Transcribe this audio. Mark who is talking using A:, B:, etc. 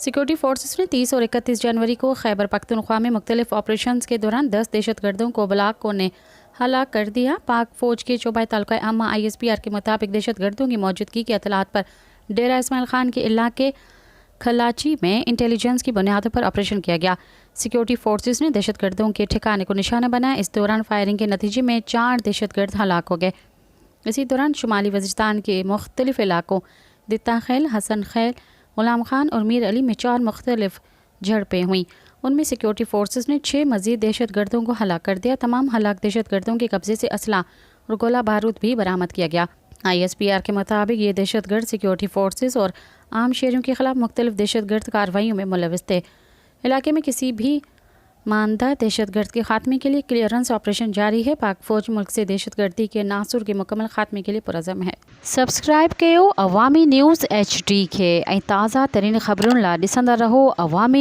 A: Security forces ने 30 और 31 जनवरी को खैबर पख्तूनख्वा में मुख्तलिफ ऑपरेशंस के दौरान 10 दहशत गर्दों को ब्लाकों ने हलाक कर दिया। पाक फौज के शोबा तालुका अम्मा ISPR के मुताबिक दहशत गर्दों की मौजूदगी की इतलात पर डेरा इस्माइल खान के इलाके खलाची में इंटेलिजेंस की बुनियादों पर ऑपरेशन किया गया। सिक्योरिटी फोर्सेस ने दहशत गर्दों के ठिकाने को निशाना बनाया। इस दौरान फायरिंग के नतीजे में 4 दहशत गर्द हलाक हो गए। इसी दौरान शुमाली वज़ीरिस्तान के मुख्तलिफ इलाकों दित्ता खैल, हसन खैल, गुलाम खान और मीर अली में 4 मुख्तलिफ झड़पें हुई। उनमें सिक्योरिटी फोर्सेस ने 6 मजीद दहशत गर्दों को हलाक कर दिया। तमाम हलाक दहशत गर्दों के कब्जे से असला और गोला बारूद भी बरामद किया गया। ISPR के मुताबिक ये दहशत गर्द सिक्योरिटी फोर्सेस और आम शहरियों के खिलाफ मुख्तलिफ दहशत गर्द कार्रवाइयों में मुलविस थे। इलाके में किसी भी मानदा दहशत गर्द के खात्मे के लिए क्लियरेंस ऑपरेशन जारी है। पाक फौज मुल्क से दहशत गर्दी के नासुर के मुकम्मल खात्मे के लिए पुरज़म है। सब्सक्राइब कयो अवामी न्यूज़ HD के ताज़ा तरीन खबरों ला ॾिसंदा रहो अवामी